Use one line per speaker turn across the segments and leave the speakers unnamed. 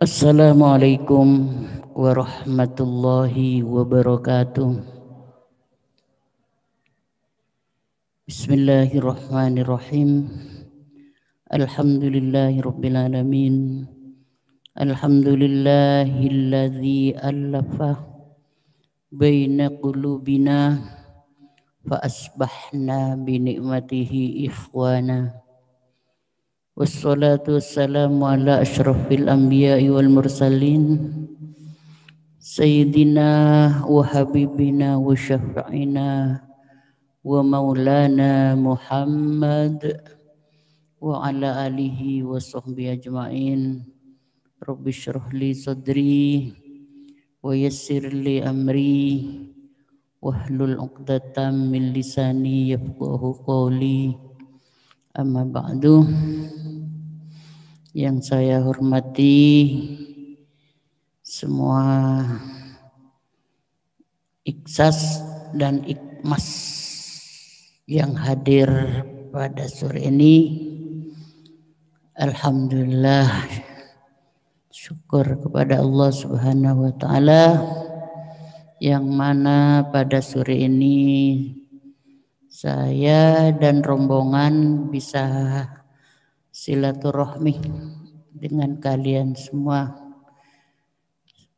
Assalamualaikum warahmatullahi wabarakatuh. Bismillahirrahmanirrahim. Alhamdulillahirabbil alamin. Alhamdulillahilladzi allafa baina qulubina fa asbahna bi ni'matihi ikhwana. Wassalatu wassalamu ala asyrafil anbiya'i wal mursalin Sayyidina wa habibina wa syafi'ina wa maulana Muhammad wa ala alihi wa sahbihi ajma'in. Rabbi syrah li sadri wa yassir li amri wahlul 'uqdatam min lisani yafqahu qawli. Amma ba'du. Yang saya hormati semua ikhlas dan ikhmas yang hadir pada sore ini. Alhamdulillah, syukur kepada Allah Subhanahu wa taala yang mana pada sore ini saya dan rombongan bisa silaturahmi dengan kalian semua.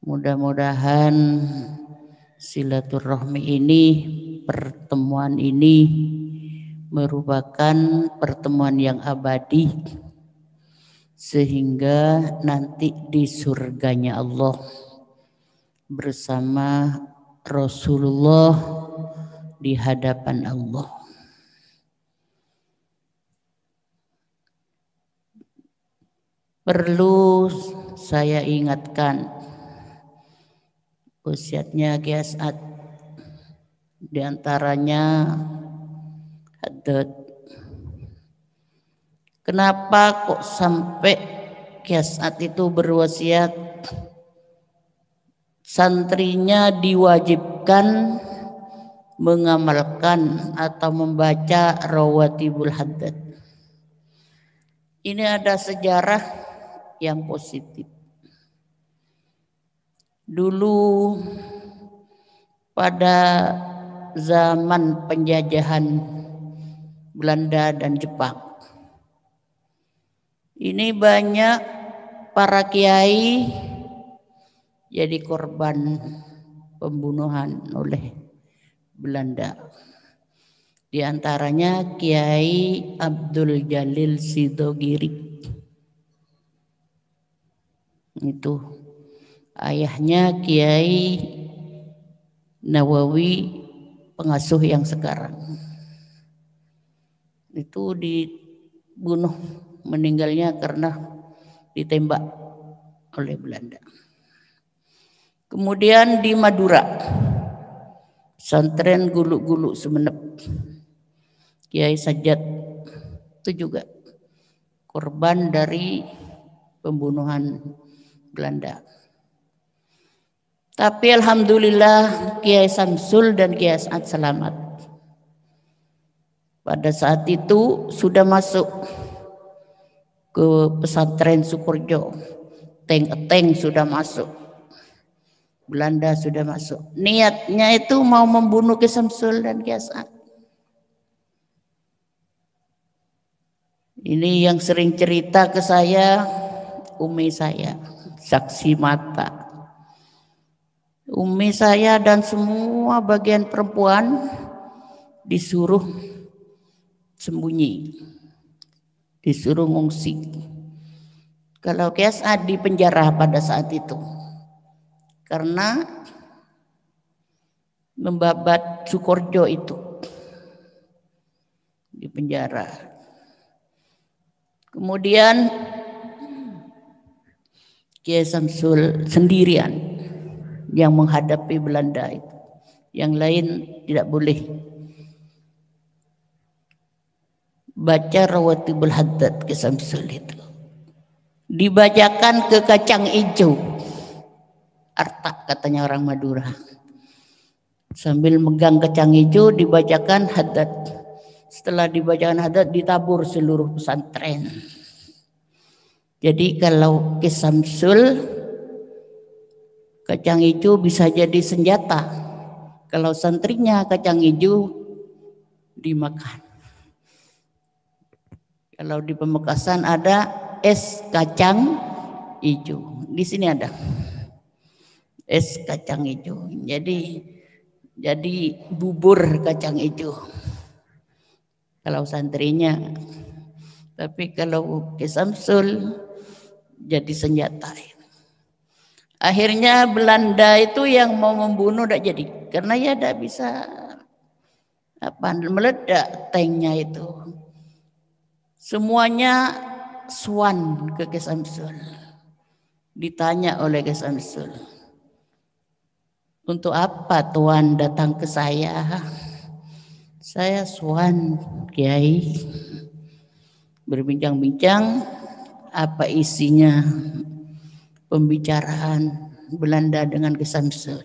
Mudah-mudahan silaturahmi ini, pertemuan ini merupakan pertemuan yang abadi sehingga nanti di surganya Allah bersama Rasulullah di hadapan Allah. Perlu saya ingatkan wasiatnya Kiai As'ad, diantaranya haddad. Kenapa kok sampai Kiai As'ad itu berwasiat santrinya diwajibkan mengamalkan atau membaca rawatibul haddad? Ini ada sejarah yang positif. Dulu pada zaman penjajahan Belanda dan Jepang, ini banyak para kiai jadi korban pembunuhan oleh Belanda. Di antaranya Kiai Abdul Jalil Sidogiri. Itu ayahnya Kiai Nawawi, pengasuh yang sekarang. Itu dibunuh, meninggalnya karena ditembak oleh Belanda. Kemudian di Madura, pesantren Guluk-Guluk Sumenep, Kiai Sajat itu juga korban dari pembunuhan Belanda. Tapi alhamdulillah Kiai Samsul dan Kiai As'ad selamat. Pada saat itu sudah masuk ke pesantren Sukorejo, tank sudah masuk, Belanda sudah masuk. Niatnya itu mau membunuh Kiai Samsul dan Kiai As'ad. Ini yang sering cerita ke saya umi saya, saksi mata. Umi saya dan semua bagian perempuan disuruh sembunyi, disuruh ngungsi. Kalau Kiai As'ad di penjara pada saat itu karena membabat Sukorejo itu, di penjara. Kemudian Kiai Samsul sendirian yang menghadapi Belanda itu. Yang lain tidak boleh baca rawatibul haddad Kiai Samsul itu. Dibacakan ke kacang hijau. Artak katanya orang Madura. Sambil megang kacang hijau dibacakan haddad. Setelah dibacakan haddad ditabur seluruh pesantren. Jadi kalau Kiai Samsul Kacang hijau bisa jadi senjata. Kalau santrinya kacang hijau dimakan. Kalau di Pamekasan ada es kacang hijau. Di sini ada es kacang hijau. Jadi bubur kacang hijau. Kalau santrinya. Tapi kalau Ki Samsul jadi senjata. Akhirnya Belanda itu yang mau membunuh tidak jadi. Karena ya tidak bisa meledak tanknya itu. Semuanya swan ke Ki Samsul. Ditanya oleh Ki Samsul. Untuk apa Tuan datang ke saya? Saya swan Kiai. Berbincang-bincang apa isinya pembicaraan Belanda dengan Ki Samsul.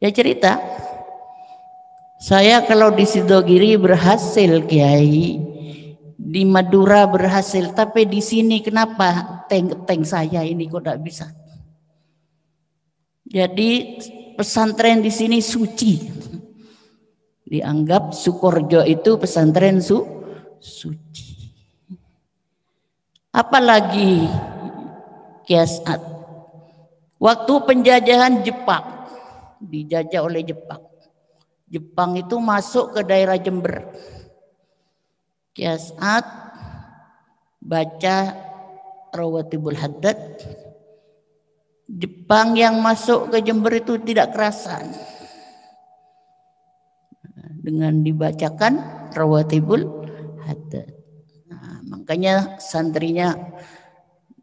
Ya cerita, saya kalau di Sidogiri berhasil Kiai, di Madura berhasil, tapi di sini kenapa tank saya ini kok tidak bisa? Jadi pesantren di sini suci, dianggap Sukorjo itu pesantren suci. Apalagi Ki As'ad, waktu penjajahan Jepang, dijajah oleh Jepang. Jepang itu masuk ke daerah Jember. Ki As'ad baca Rawatibul Haddad. Jepang yang masuk ke Jember itu tidak kerasan dengan dibacakan Rawatibul Haddad. Makanya santrinya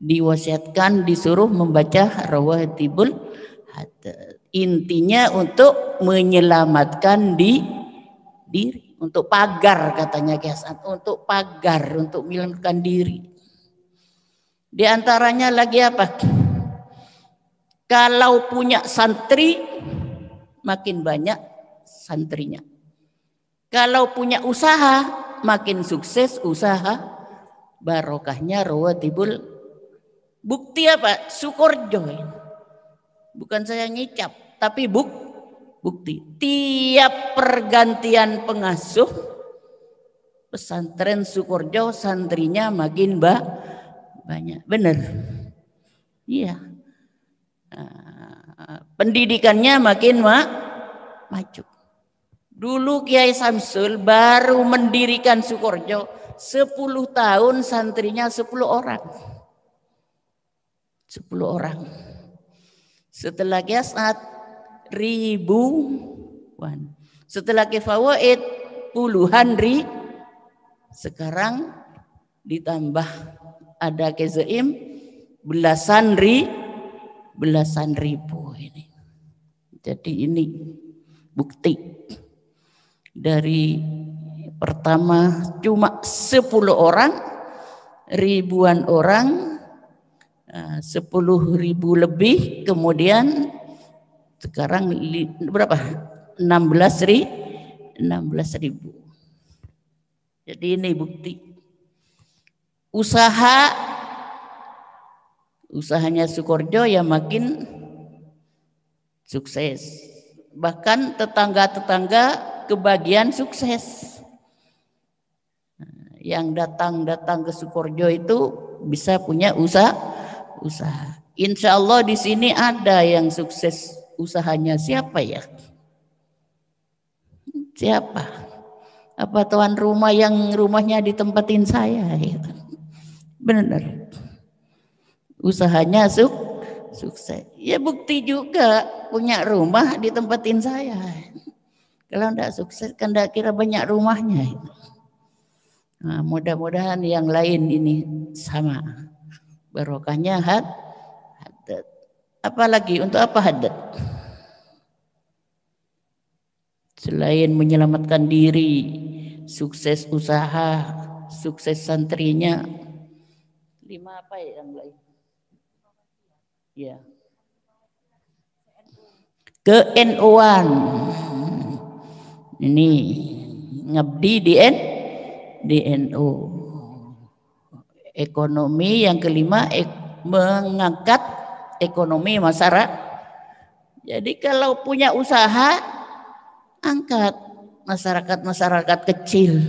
diwasiatkan disuruh membaca Rawatibul Haddad. Intinya untuk menyelamatkan diri, untuk pagar katanya Ki Hasan, untuk pagar, untuk menyelamatkan diri. Di antaranya lagi apa? Kalau punya santri makin banyak santrinya. Kalau punya usaha makin sukses usaha, barokahnya Rawatibul. Bukti apa? Sukorjo. Bukan saya ngicap, tapi bukti. Tiap pergantian pengasuh pesantren Sukorjo santrinya makin banyak. Benar. Iya. Pendidikannya makin maju. Dulu Kiai Samsul baru mendirikan Sukorjo 10 tahun, santrinya 10 orang. 10 orang. Setelah Ki As'ad ribuan. Setelah Ki Fawaid puluhan sekarang ditambah ada Ki Zaim belasan ribu ini. Jadi ini bukti dari pertama cuma 10 orang, ribuan orang, 10.000 lebih, kemudian sekarang berapa? 16.000. Jadi ini bukti. Usahanya Sukorjo ya makin sukses. Bahkan tetangga-tetangga kebagian sukses. Yang datang ke Sukorjo itu bisa punya usaha. Insya Allah di sini ada yang sukses usahanya. Siapa ya? Siapa? Apa tuan rumah yang rumahnya ditempatin saya? Benar. Usahanya sukses. Ya bukti juga punya rumah ditempatin saya. Kalau enggak sukses kan enggak kira banyak rumahnya. Nah, mudah-mudahan yang lain ini sama. Barokahnya haddad. Apalagi untuk apa haddad? Selain menyelamatkan diri, sukses usaha, sukses santrinya. 5 apa ya yang lain? Ya. Ke-NU-an. Ini ngabdi di NU. Ekonomi yang kelima, mengangkat ekonomi Jadi kalau punya usaha, angkat masyarakat kecil.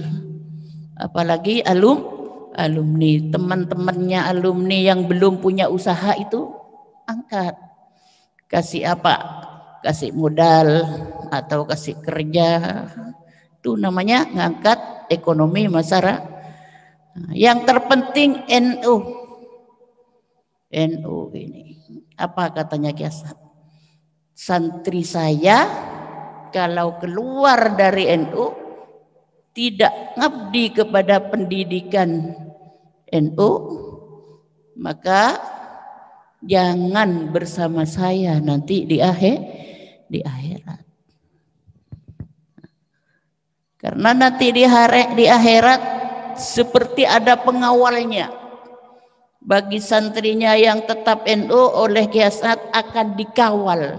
Apalagi alumni, teman-temannya alumni yang belum punya usaha itu angkat. Kasih apa? Kasih modal atau kasih kerja. Itu namanya ngangkat ekonomi masyarakat. Yang terpenting NU. NU ini. Apa katanya Ki Asad? Santri saya kalau keluar dari NU tidak ngabdi kepada pendidikan NU, maka jangan bersama saya nanti di akhirat. Karena nanti di akhirat seperti ada pengawalnya. Bagi santrinya yang tetap NU oleh Ki Asad akan dikawal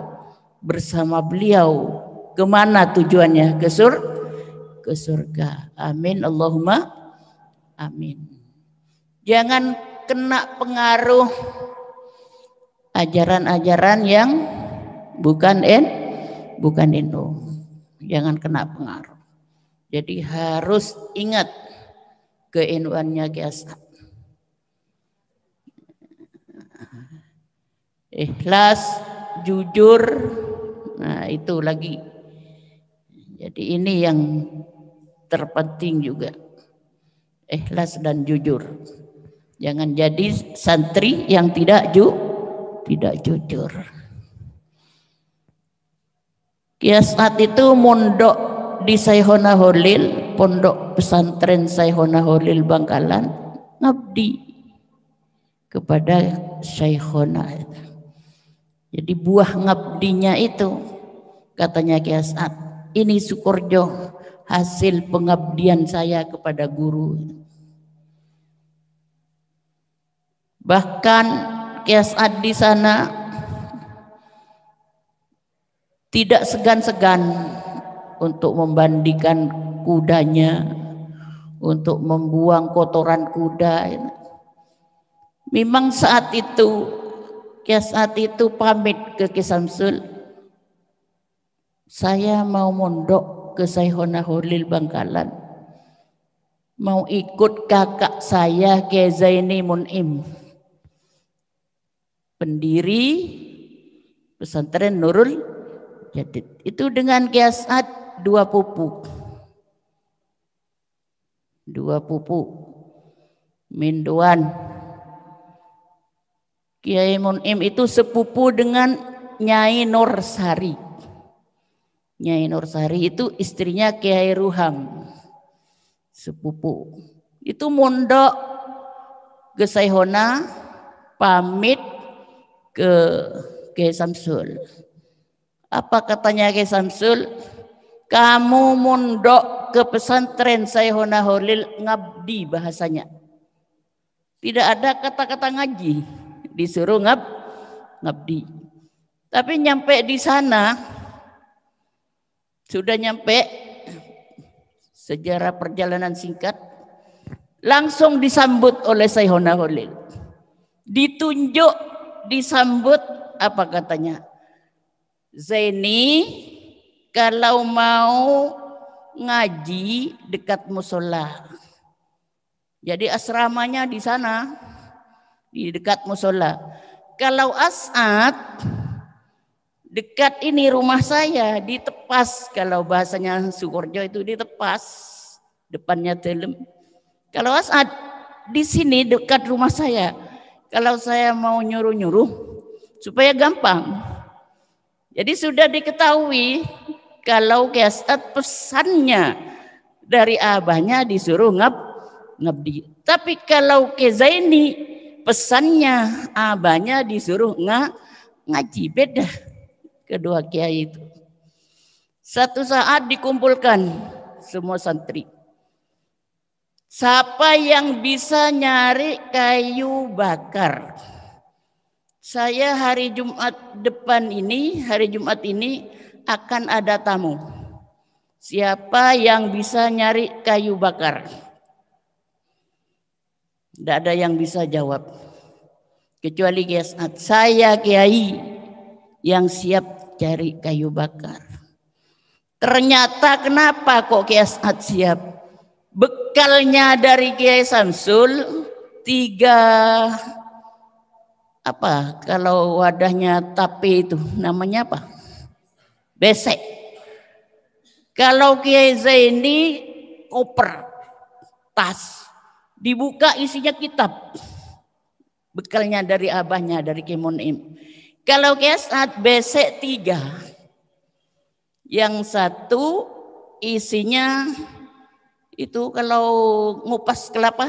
bersama beliau. Kemana tujuannya? Ke surga. Amin. Allahumma amin. Jangan kena pengaruh ajaran-ajaran yang bukan NU. Jangan kena pengaruh. Jadi harus ingat ke-NU-annya Ki Asad. Ikhlas, jujur, nah itu lagi. Jadi ini yang terpenting juga. Ikhlas dan jujur. Jangan jadi santri yang tidak jujur. Ki Asad itu mondok di Sayhona Holil, pondok pesantren Sayhona Holil Bangkalan, ngabdi kepada Sayhona. Jadi buah ngabdinya itu katanya Ki Asad, ini Sukorjo hasil pengabdian saya kepada guru. Bahkan Ki Asad di sana tidak segan-segan untuk membandikan kudanya, untuk membuang kotoran kuda. Memang saat itu Ki Asad itu pamit ke Ki Samsul, saya mau mondok ke Sayhona Holil Bangkalan, mau ikut kakak saya Ki Zaini Mun'im, pendiri pesantren Nurul Jadid. Itu dengan Ki Asad dua pupu Minduan. Kiai Mun'im itu sepupu dengan Nyai Nursari. Nyai Nursari itu istrinya Kiai Ruham, sepupu. Itu mondok ke Sayhona, pamit ke Kiai Samsul. Apa katanya Kiai Samsul? Kamu mondok ke pesantren Sayhona Holil ngabdi bahasanya. Tidak ada kata-kata ngaji, disuruh ngabdi. Tapi nyampe di sana, sudah nyampe, sejarah perjalanan singkat, langsung disambut oleh Sayhona Holil. Ditunjuk, disambut, apa katanya? Zaini, kalau mau ngaji dekat musola. Jadi asramanya di sana, di dekat musola. Kalau As'ad dekat ini rumah saya, di Tepas, kalau bahasanya Sukorjo itu di Tepas, depannya Telem. Kalau As'ad di sini dekat rumah saya, kalau saya mau nyuruh-nyuruh supaya gampang. Jadi sudah diketahui kalau Ki Asad pesannya dari abahnya disuruh ngabdi. Tapi kalau Ki Zaini pesannya abahnya disuruh ngaji, beda kedua kiai itu. Satu saat dikumpulkan semua santri. Siapa yang bisa nyari kayu bakar? Saya hari Jumat ini akan ada tamu. Siapa yang bisa nyari kayu bakar? Tidak ada yang bisa jawab. Kecuali Ki Asad, saya kiai yang siap cari kayu bakar. Ternyata kenapa kok Kiai As'ad siap? Bekalnya dari Kiai Samsul 3 apa kalau wadahnya tape itu namanya apa? Besek. Kalau Kiai Zaini koper, tas, dibuka isinya kitab. Bekalnya dari abahnya, dari Kiai Munim. Kalau Kiai As'ad besek 3. Yang satu isinya itu kalau ngupas kelapa.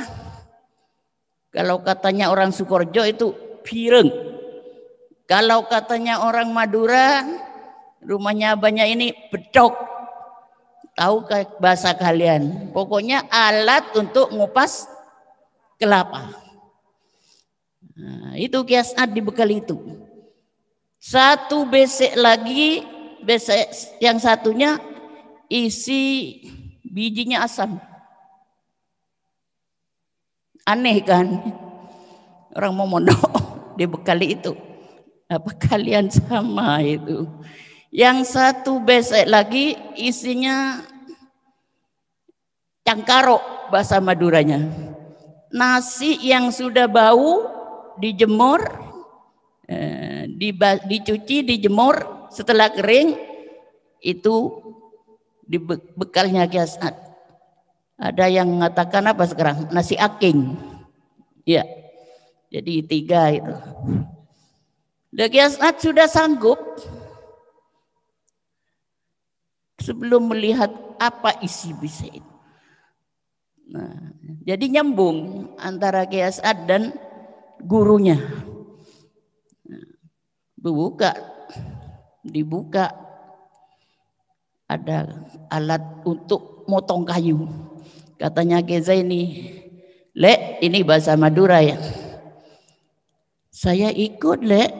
Kalau katanya orang Sukoharjo itu pireng. Kalau katanya orang Madura, rumahnya abahnya ini bedok. Tahu bahasa kalian? Pokoknya alat untuk ngupas kelapa. Nah, itu Kiai As'ad dibekal itu. Satu besek lagi, besek yang satunya isi bijinya asam. Aneh kan? Orang mau mondok dibekali itu. Apa kalian sama itu? Yang satu besek lagi isinya cangkaro bahasa Maduranya. Nasi yang sudah bau dijemur, dicuci, dijemur, setelah kering itu bekalnya Kiai As'ad. Ada yang mengatakan apa sekarang? Nasi aking. Ya. Jadi 3 itu. Kiai As'ad sudah sanggup sebelum melihat apa isi besek itu. Nah, jadi nyambung antara Kiai As'ad dan gurunya. Dibuka ada alat untuk motong kayu. Katanya Kiai Zaini, "Lek, ini bahasa Madura ya. Saya ikut, Lek.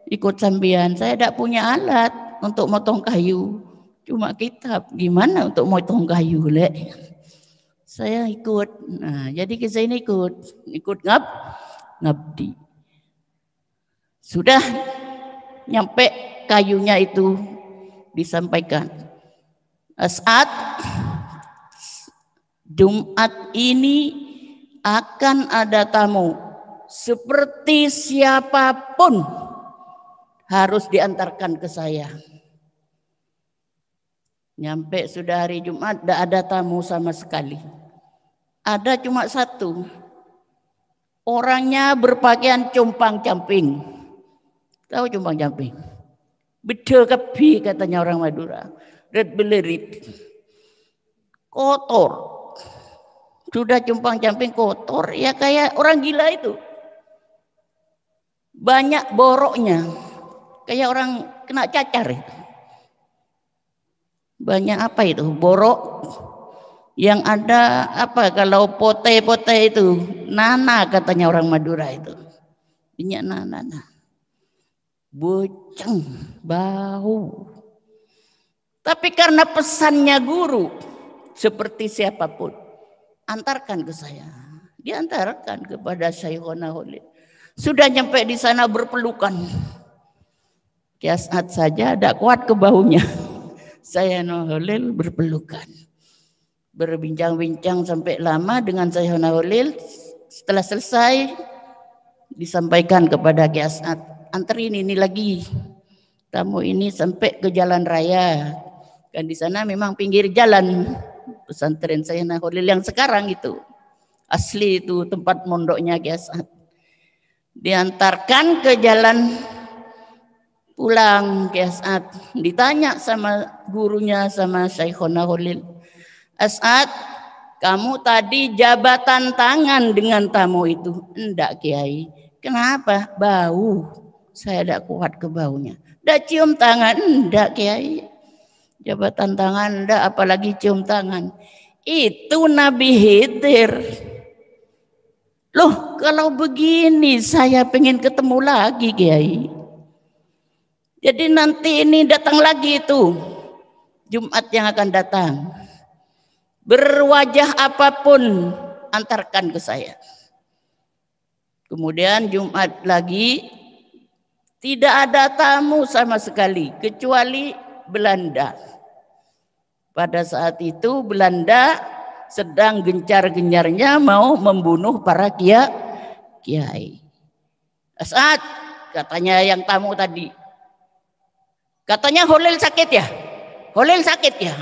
Ikut sambian. Saya tidak punya alat untuk motong kayu. Cuma kitab. Gimana untuk motong kayu, Lek?" Saya ikut. Nah, jadi Kiai Zaini ikut ngabdi. Sudah nyampe kayunya itu disampaikan. As'ad, Jumat ini akan ada tamu. Seperti siapapun harus diantarkan ke saya. Nyampe sudah hari Jumat, tidak ada tamu sama sekali. Ada cuma satu. Orangnya berpakaian compang-camping. Tahu compang-camping? Bedel kebi katanya orang Madura. Red belerit. Kotor. Sudah compang-camping kotor. Ya kayak orang gila itu. Banyak boroknya. Kayak orang kena cacar itu. Banyak apa itu? Borok. Yang ada apa kalau pote-pote itu? Nana katanya orang Madura itu. Minyak nana. Boceng, bau. Tapi karena pesannya guru, seperti siapapun, antarkan ke saya. Diantarkan kepada Syekhona Holil. Sudah nyampe di sana berpelukan. Kiai As'ad saja tidak kuat ke baunya. Syekhona Holil berpelukan. Berbincang-bincang sampai lama dengan Syekhona Holil. Setelah selesai disampaikan kepada Kiai As'ad, anterin ini lagi tamu ini sampai ke jalan raya. Kan di sana memang pinggir jalan pesantren Syekhona Holil yang sekarang itu. Asli itu tempat mondoknya Kiai As'ad. Diantarkan ke jalan pulang Kiai As'ad. Ditanya sama gurunya, sama Syekhona Holil, "As'ad, kamu tadi jabatan tangan dengan tamu itu?" "Enggak Kiai." "Kenapa?" "Bau. Saya tidak kuat ke baunya." "Tidak cium tangan?" "Enggak Kiai." Jabatan tangan enggak, apalagi cium tangan. Itu Nabi Khidir. Loh, kalau begini saya pengen ketemu lagi Kiai. Jadi nanti ini datang lagi itu Jumat yang akan datang. Berwajah apapun antarkan ke saya. Kemudian Jumat lagi Tidak ada tamu sama sekali kecuali Belanda. Pada saat itu Belanda sedang gencar-gencarnya mau membunuh para kiai. Saat katanya yang tamu tadi, katanya Holil sakit ya, Holil sakit ya.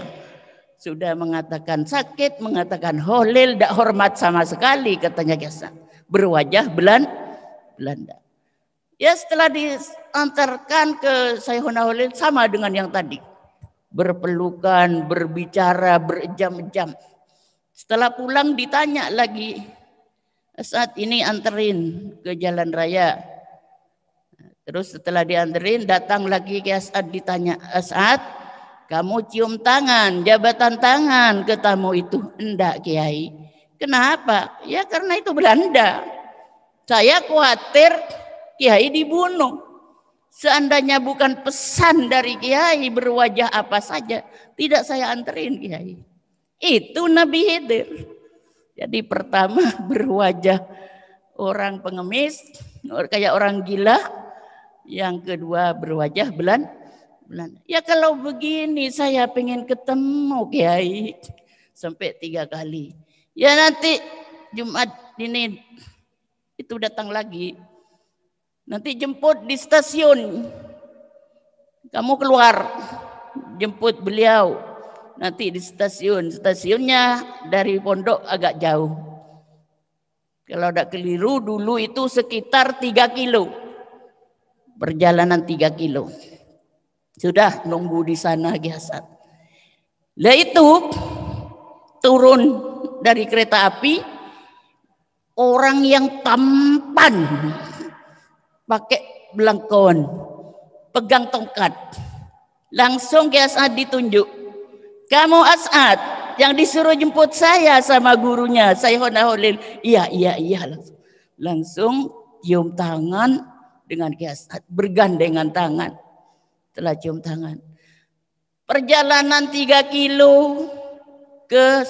Sudah mengatakan sakit, mengatakan Holil tidak hormat sama sekali, katanya Kiasa. Berwajah Belanda. Ya setelah diantarkan ke Saykhuna Holil sama dengan yang tadi. Berpelukan, berbicara berjam-jam. Setelah pulang ditanya lagi, saat ini anterin ke jalan raya. Terus setelah dianterin datang lagi ke As'ad, ditanya, As'ad kamu cium tangan, jabatan tangan ke tamu itu? Enggak Kiai. Kenapa? Ya karena itu Belanda. Saya khawatir Kiai dibunuh. Seandainya bukan pesan dari Kiai berwajah apa saja, tidak saya anterin Kiai. Itu Nabi Khidir. Jadi pertama berwajah orang pengemis, kayak orang gila. Yang kedua berwajah Belanda. Ya kalau begini saya pengen ketemu Kiai sampai 3 kali. Ya nanti Jumat ini itu datang lagi. Nanti jemput di stasiun. Kamu keluar jemput beliau. Nanti di stasiun. Stasiunnya dari pondok agak jauh. Kalau tidak keliru dulu itu sekitar 3 kilo. Perjalanan 3 kilo. Sudah nunggu di sana Giasat. Lah itu turun dari kereta api. Orang yang tampan. Pakai belangkon, pegang tongkat. Langsung ke As'ad ditunjuk. Kamu As'ad yang disuruh jemput saya sama gurunya, Saykhuna Holil. Iya. Langsung cium tangan dengan Ki As'ad, bergandengan tangan. Setelah cium tangan. Perjalanan 3 kilo ke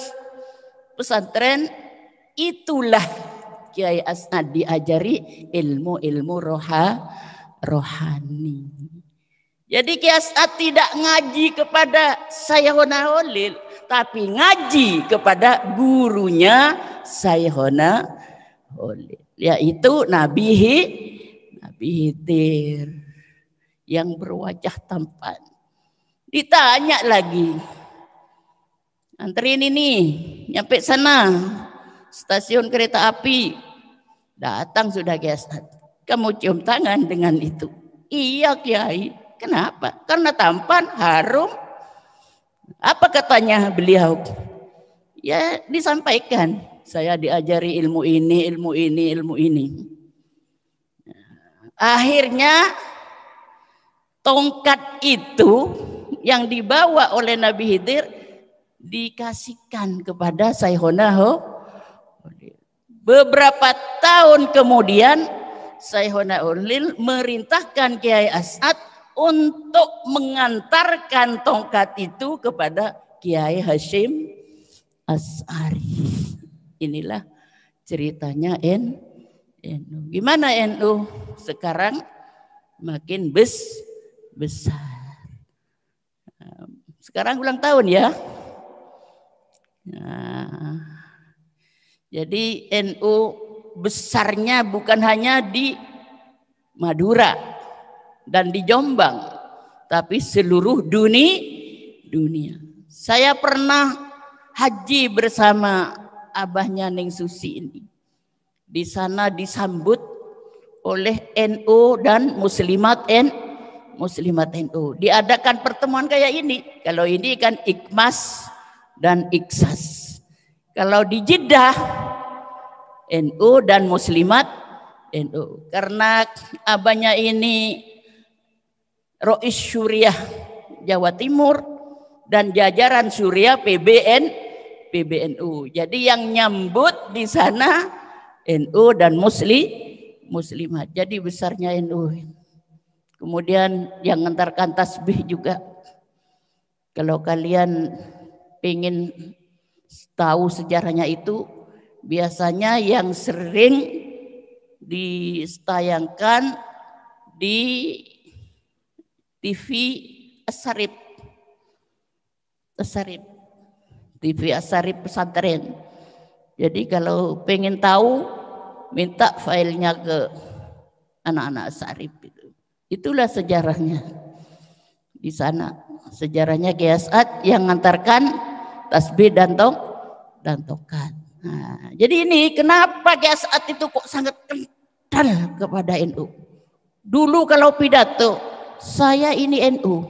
pesantren, itulah Kiai As'ad diajari ilmu-ilmu rohani. Jadi Kiai As'ad tidak ngaji kepada Saykhuna Holil, tapi ngaji kepada gurunya Saykhuna Holil, yaitu Nabi Khidir yang berwajah tampan. Ditanya lagi, anterin ini nyampe sana. Stasiun kereta api. Datang sudah Kiai As'ad. Kamu cium tangan dengan itu? Iya Kiai. Kenapa? Karena tampan, harum. Apa katanya beliau? Ya disampaikan. Saya diajari ilmu ini. Akhirnya tongkat itu yang dibawa oleh Nabi Khidir dikasihkan kepada Saykhuna Holil. Beberapa tahun kemudian Saykhuna Holil merintahkan Kiai As'ad untuk mengantarkan tongkat itu kepada Kiai Hasyim Asy'ari. Inilah ceritanya NU. Gimana NU sekarang? Makin besar. Sekarang ulang tahun ya. Nah, jadi NU besarnya bukan hanya di Madura dan di Jombang, tapi seluruh dunia. Saya pernah haji bersama abahnya Neng Susi ini. Di sana disambut oleh NU dan muslimat NU. Diadakan pertemuan kayak ini. Kalau ini kan Ikmas dan Iksas. Kalau di Jeddah NU dan muslimat NU. Karena abahnya ini Rois Syuriah Jawa Timur dan jajaran Syuriah PBNU. Jadi yang nyambut di sana NU dan muslimat. Jadi besarnya NU. Kemudian yang ngantarkan tasbih juga. Kalau kalian ingin tahu sejarahnya itu, biasanya yang sering ditayangkan di TV Asarip. TV Asarip pesantren. Jadi kalau pengen tahu, minta filenya ke anak-anak Asarip itu. Itulah sejarahnya di sana. Sejarahnya Kiai As'ad yang mengantarkan tasbih dan tongkat. Nah, jadi ini kenapa Kiai As'ad itu kok sangat kental kepada NU. Dulu kalau pidato, saya ini NU.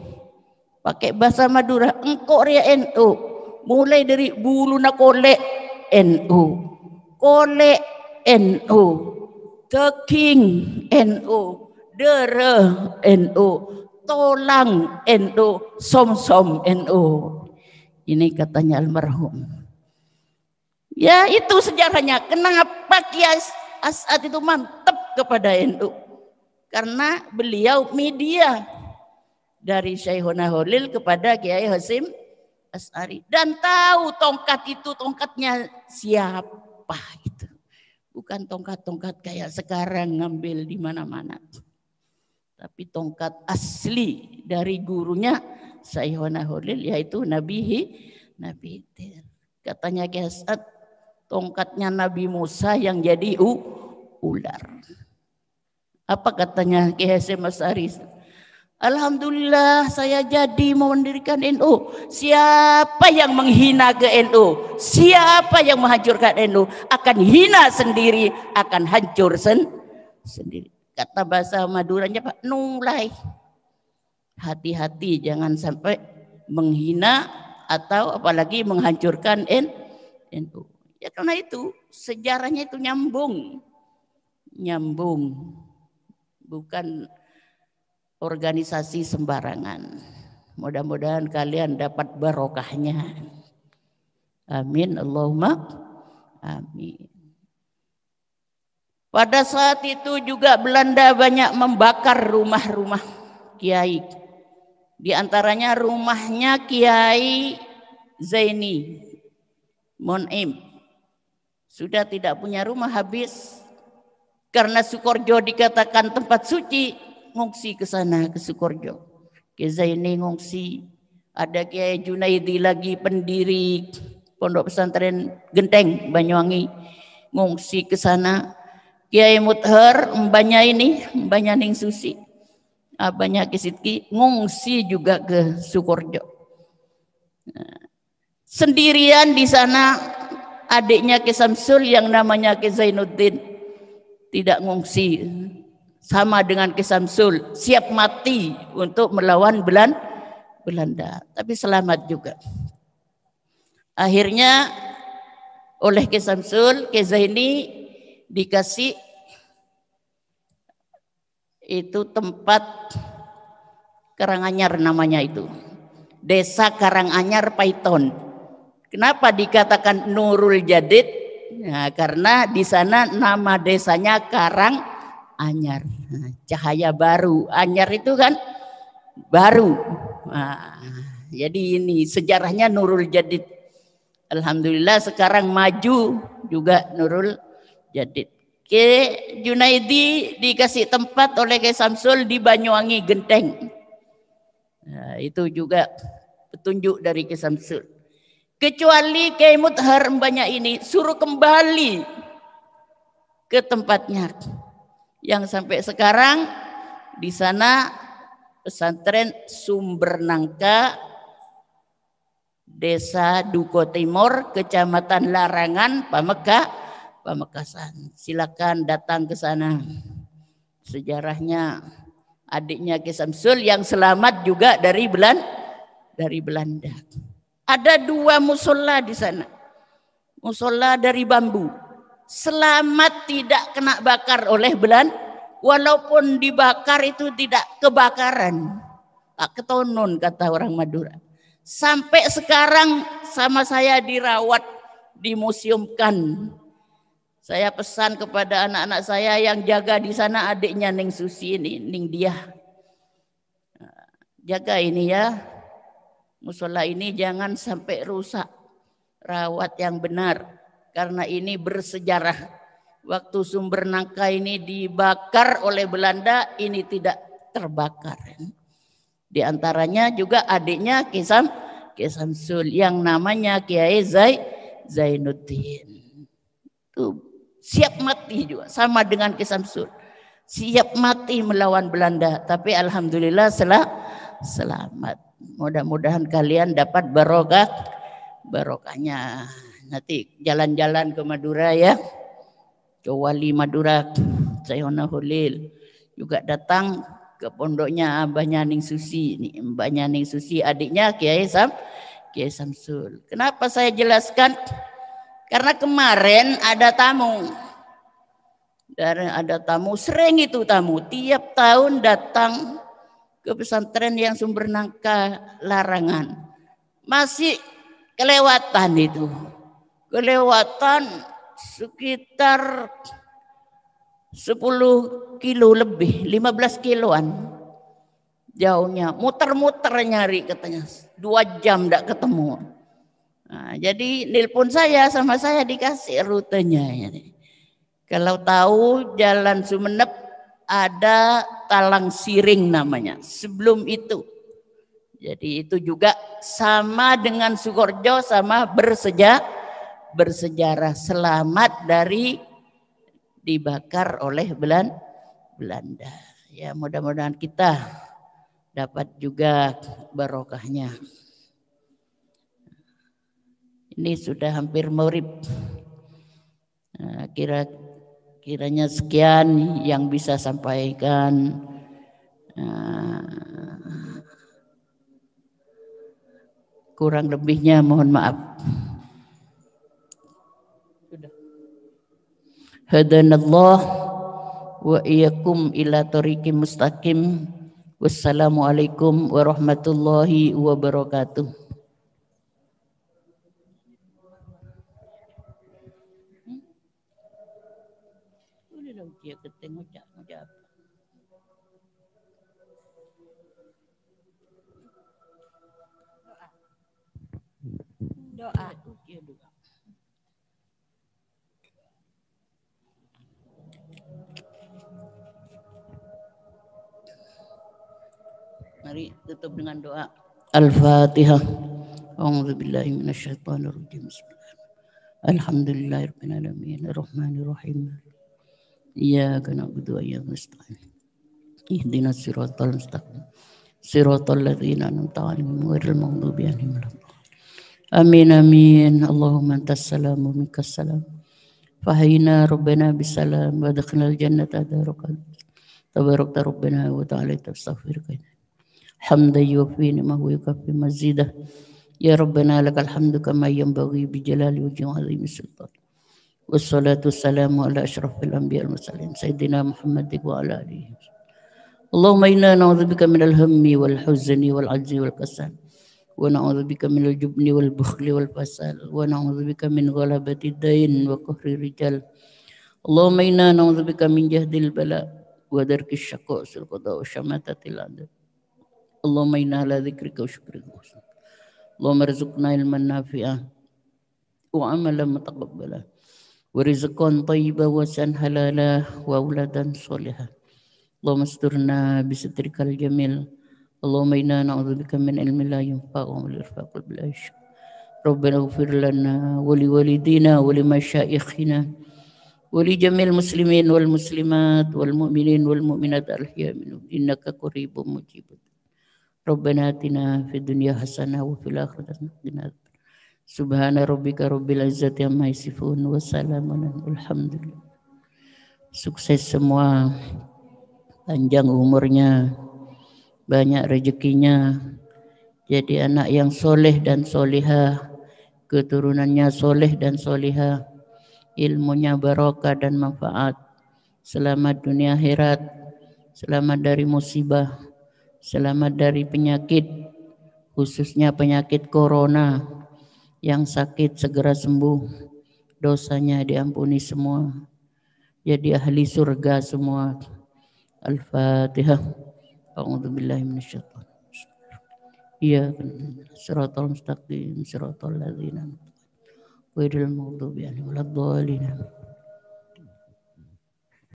Pakai bahasa Madura, engkau ria NU. Mulai dari bulu na kolek NU. Kolek NU. Teking NU. Dere NU. Tolang NU. Som-som NU. Ini katanya almarhum. Ya itu sejarahnya. Kenapa Kiai As'ad itu mantap kepada NU? Karena beliau media dari Syekhuna Holil kepada Kiai Hasyim Asy'ari dan tahu tongkat itu tongkatnya siapa itu. Bukan tongkat-tongkat kayak sekarang ngambil di mana-mana. Tapi tongkat asli dari gurunya Syekhuna Holil yaitu Nabi Khidir. Katanya Kiai As'ad tongkatnya Nabi Musa yang jadi ular. Apa katanya Kiai Hasyim Asy'ari? Alhamdulillah saya jadi mendirikan NU. Siapa yang menghina ke NU, siapa yang menghancurkan NU akan hina sendiri, akan hancur sendiri. Kata bahasa Maduranya Pak, nulai. Hati-hati jangan sampai menghina atau apalagi menghancurkan NU. Ya karena itu sejarahnya itu nyambung. Bukan organisasi sembarangan. Mudah-mudahan kalian dapat barokahnya. Amin. Allahumma amin. Pada saat itu juga Belanda banyak membakar rumah-rumah kiai. Di antaranya rumahnya Kiai Zaini Monim. Sudah tidak punya rumah, habis. Karena Sukorjo dikatakan tempat suci, ngungsi ke sana ke Sukorjo. Kiai Zaini ngungsi. Ada Kiai Junaidi lagi pendiri Pondok Pesantren Genteng Banyuwangi, ngungsi ke sana. Kiai Muthar mbahnya Ning Susi, abahnya Kisitki ngungsi juga ke Sukorjo. Sendirian di sana adiknya Kiai Samsul yang namanya Kiai Zainuddin tidak ngungsi. Sama dengan Kiai Samsul, siap mati untuk melawan Belanda, tapi selamat juga. Akhirnya oleh Kiai Samsul, Kiai Zaini dikasih itu tempat Karanganyar namanya itu. Desa Karanganyar Paiton. Kenapa dikatakan Nurul Jadid? Nah, karena di sana nama desanya Karanganyar. Cahaya baru. Anyar itu kan baru. Nah, jadi ini sejarahnya Nurul Jadid. Alhamdulillah sekarang maju juga Nurul Jadid. Kiai Junaidi dikasih tempat oleh Kiai Samsul di Banyuwangi Genteng. Nah, itu juga petunjuk dari Kiai Samsul. Kecuali Kiai Muthar mbahnya ini suruh kembali ke tempatnya. Yang sampai sekarang di sana pesantren Sumber Nangka, Desa Duko Timur, Kecamatan Larangan, Pamekasan. Silakan datang ke sana. Sejarahnya adiknya Kiai Samsul yang selamat juga dari Belanda. Ada 2 musola di sana. Musola dari bambu. Selamat tidak kena bakar oleh Belanda, walaupun dibakar itu tidak kebakaran, tak ketonon kata orang Madura. Sampai sekarang sama saya dirawat, dimuseumkan. Saya pesan kepada anak-anak saya yang jaga di sana, adiknya Ning Susi ini, Ning dia, jaga ini ya, musola ini jangan sampai rusak, rawat yang benar. Karena ini bersejarah, Waktu sumber nangka ini dibakar oleh Belanda, ini tidak terbakar. Di antaranya juga adiknya Ki Samsul yang namanya Kiai Zainuddin. Itu siap mati juga, sama dengan Ki Samsul. Siap mati melawan Belanda, tapi alhamdulillah selamat. Mudah-mudahan kalian dapat barokahnya. Nanti jalan-jalan ke Madura ya. Ke Wali Madura, Sayona Holil juga datang ke pondoknya Mbahnya Ning Susi. Mbahnya Ning Susi adiknya Kiai Samsul. Kenapa saya jelaskan? Karena kemarin ada tamu. Ada tamu, sering itu tamu. Tiap tahun datang ke pesantren yang sumber nangka Larangan. Masih kelewatan itu. Kelewatan sekitar 10 kilo lebih, 15 kiloan jauhnya, muter-muter nyari katanya, 2 jam tidak ketemu. Nah, jadi nelpon saya, sama saya dikasih rutenya. Kalau tahu Jalan Sumeneb ada Talang Siring namanya, sebelum itu. Jadi itu juga sama dengan Sukoharjo, sama bersejarah, selamat dari dibakar oleh Belanda. Ya, mudah-mudahan kita dapat juga barokahnya. Ini sudah hampir maghrib. Nah, kiranya sekian yang bisa sampaikan. Kurang lebihnya mohon maaf. Hadanallah wa iyyakum ila thoriqim mustaqim. Wassalamualaikum warahmatullahi wabarakatuh. Doa. Mari tutup dengan doa. Al-Fatihah. A'udzubillahi minasyaitonirrajim. Alhamdulillahirabbil alamin arrahmanir rahim. Iyyaka na'budu wa iyyaka nasta'in. Ihdinas siratal mustaqim. Siratal ladzina an'amta 'alaihim ghairil maghdubi 'alaihim waladdallin. Amin amin. Allahumma antas salamu minkas salam. Fahayna rabbana bisalam wa adkhilnal jannata darukan. Tabarakta rabbana wa ta'ala tastaghfiruka. Hamdan yuwaffi ni'mahu wa yukafi mazidah. Ya Rabbana lakal hamdu kama yanbaghi bi jalali wajhi wa 'azimi sultan. Wassalatu wassalamu ala asyrafil anbiya wal mursalin sayyidina Muhammad wa ala alihi. Allahumma inna na'udzubika minal hammi wal huzni wal 'ajzi wal kasal. Wa na'udzubika minal jubni wal bukhli wal fasal. Wa na'udzubika min ghalabati dain wa qahri rijal. Allahumma inna na'udzubika min jahdil bala wa darki syaqqa sul qada wa syamatatil adab. Allahumma inna ala dzikrika wa syukrika. Allahumma rizqna ilman nafi'ah wa amalan mutaqabbala wa rizqan thayyiban wa san halala wa auladan solihah. Allahumma asturna bisatrikal jamil. Allahumma inna na'udzubika min ilmin la yanfa' wa min irfaqil bil aish. Rabbana ighfir lana wa liwalidina wa limasyayikhina wa li jamil muslimin wal muslimat wal mu'minin wal mu'minat al-ahya'i minhum innaka qaribun mujibud. Rabbana atina fid dunya hasanah wa fil akhirati hasanah. Subhana rabbika rabbil izzati amma yasifun wa salamun alhamdulillah. Sukses semua, panjang umurnya, banyak rezekinya, jadi anak yang soleh dan solihah, keturunannya soleh dan solihah, ilmunya barokah dan manfaat, selamat dunia akhirat, selamat dari musibah, selamat dari penyakit, khususnya penyakit corona. Yang sakit segera sembuh, dosanya diampuni semua, jadi ahli surga semua. Al-Fatihah. A'udzubillahi minasyaitonir rajim. Iyyaka na'budu siratal mustaqim siratal ladzina ghairil maghdubi 'alaihim waladdallin.